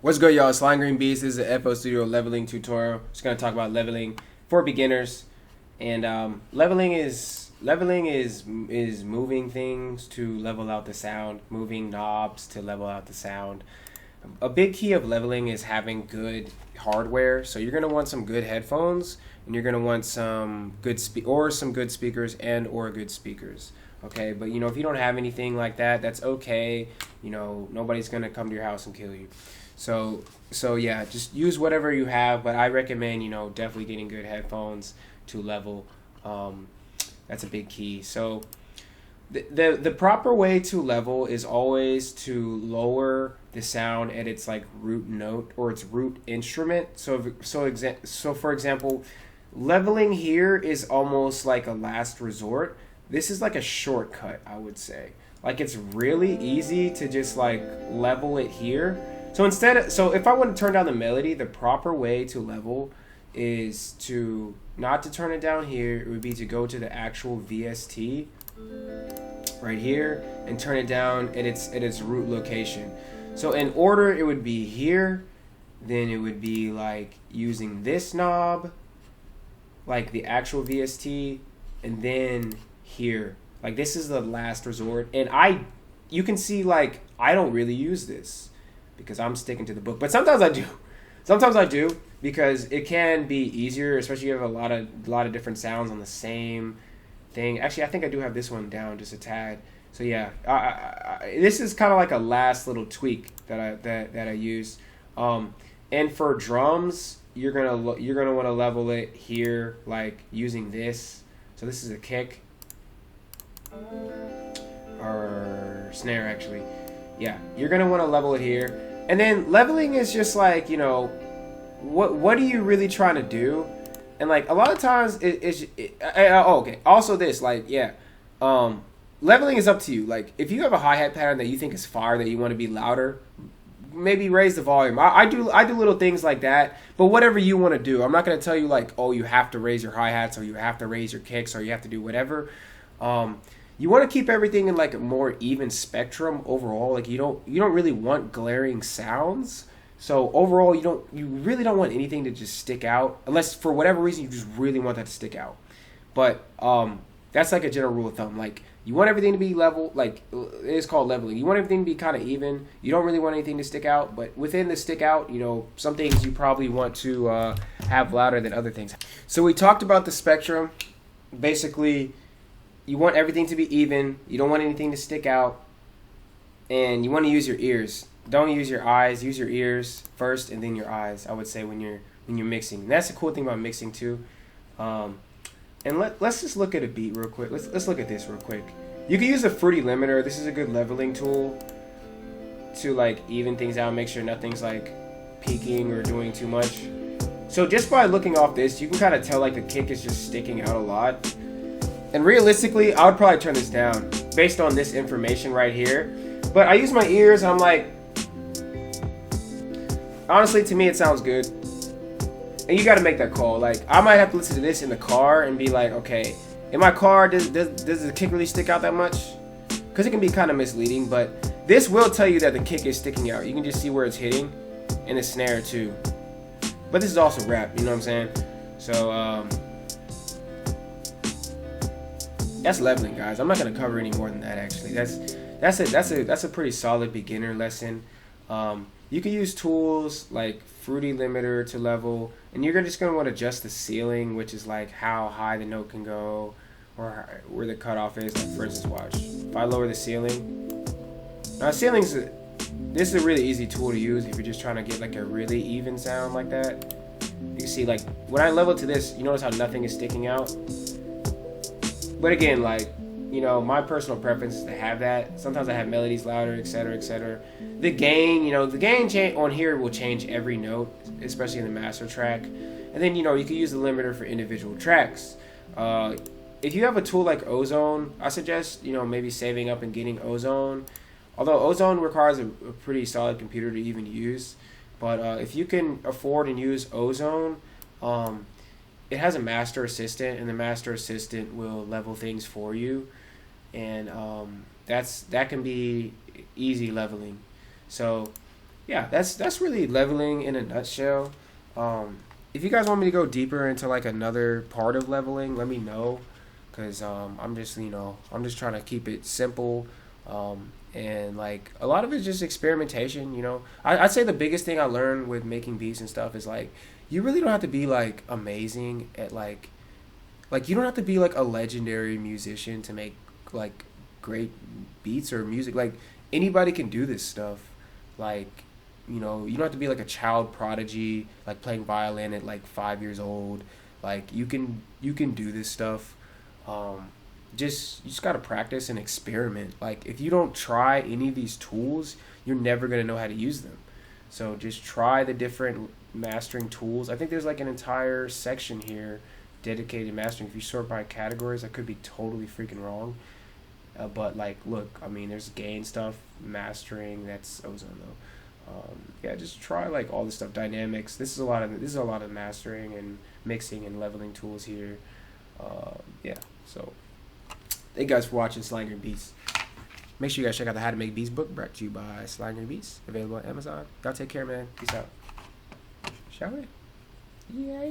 What's good, y'all? Slime Green Beast. This is an FO Studio leveling tutorial. Just gonna talk about leveling for beginners, and leveling is moving things to level out the sound, moving knobs to level out the sound. A big key of leveling is having good hardware. So you're gonna want some good headphones, and you're gonna want some good some good speakers or good speakers. Okay, but if you don't have anything like that, that's okay. Nobody's gonna come to your house and kill you. So yeah, just use whatever you have, but I recommend, definitely getting good headphones to level. That's a big key. So the proper way to level is always to lower the sound at its like root note or its root instrument. So for example, leveling here is almost like a last resort. This is like a shortcut, I would say. Like, it's really easy to just like level it here. So if I want to turn down the melody, the proper way to level is to not to turn it down here. It would be to go to the actual VST right here and turn it down at its root location. So in order, it would be here, then it would be like using this knob, like the actual VST, and then here. Like, this is the last resort, and you can see, like, I don't really use this because I'm sticking to the book, but sometimes I do. Sometimes I do because it can be easier, especially if you have a lot of different sounds on the same thing. Actually, I think I do have this one down just a tad. So yeah, this is kind of like a last little tweak that I use. And for drums, you're gonna want to level it here, like using this. So this is a kick or snare, actually. Yeah, you're gonna want to level it here. And then leveling is just like, what are you really trying to do? And like a lot of times okay. Also this, like, yeah, leveling is up to you. Like, if you have a hi-hat pattern that you think is fire, that you want to be louder, maybe raise the volume. I do little things like that, but whatever you want to do. I'm not gonna tell you like, oh, you have to raise your hi-hats or you have to raise your kicks or you have to do whatever. You want to keep everything in like a more even spectrum overall. Like, you don't really want glaring sounds. So overall, you really don't want anything to just stick out, unless for whatever reason you just really want that to stick out. But that's like a general rule of thumb. Like, you want everything to be level. Like, it is called leveling. You want everything to be kind of even. You don't really want anything to stick out. But within the stick out, some things you probably want to have louder than other things. So we talked about the spectrum. Basically, you want everything to be even. You don't want anything to stick out. And you want to use your ears. Don't use your eyes. Use your ears first and then your eyes, I would say, when you're mixing. And that's the cool thing about mixing too. And let's just look at a beat real quick. Let's look at this real quick. You can use a fruity limiter. This is a good leveling tool to like even things out, make sure nothing's like peaking or doing too much. So just by looking off this, you can kind of tell like the kick is just sticking out a lot. And realistically, I would probably turn this down based on this information right here. But I use my ears and I'm like, honestly, to me, it sounds good. And you got to make that call. Like, I might have to listen to this in the car and be like, okay, in my car, does the kick really stick out that much? Because it can be kind of misleading, but this will tell you that the kick is sticking out. You can just see where it's hitting, and the snare too. But this is also rap, you know what I'm saying? So, that's leveling, guys. I'm not gonna cover any more than that. Actually, that's a pretty solid beginner lesson. You can use tools like fruity limiter to level, and you're just gonna want to adjust the ceiling, which is like how high the note can go, or where the cutoff is. Like, for instance, watch. If I lower the ceiling, now this is a really easy tool to use if you're just trying to get like a really even sound like that. You can see, like, when I level to this, you notice how nothing is sticking out. But again, like, my personal preference is to have that. Sometimes I have melodies louder, etc., etc. The gain, on here will change every note, especially in the master track. And then, you can use the limiter for individual tracks. If you have a tool like Ozone, I suggest, maybe saving up and getting Ozone. Although Ozone requires a pretty solid computer to even use. But if you can afford and use Ozone, it has a master assistant, and the master assistant will level things for you, and that can be easy leveling. So yeah, that's really leveling in a nutshell. Um, if you guys want me to go deeper into like another part of leveling, let me know, cause I'm just I'm just trying to keep it simple, and like a lot of it's just experimentation. I'd say the biggest thing I learned with making beats and stuff is like you really don't have to be like amazing at like you don't have to be like a legendary musician to make like great beats or music. Like anybody can do this stuff. Like you don't have to be like a child prodigy, like playing violin at like 5 years old. Like you can do this stuff. Um, you just gotta practice and experiment. Like if you don't try any of these tools, you're never gonna know how to use them. So just try the different mastering tools. I think there's like an entire section here dedicated to mastering. If you sort by categories, I could be totally freaking wrong. But like, look, I mean, there's gain stuff, mastering. That's Ozone though. Yeah, just try like all this stuff. Dynamics. This is a lot of mastering and mixing and leveling tools here. Yeah. So, thank you guys for watching Slanger Beats. Make sure you guys check out the How to Make Beats book brought to you by Slanger Beats, available on Amazon. Y'all take care, man. Peace out. Shall we? Yeah.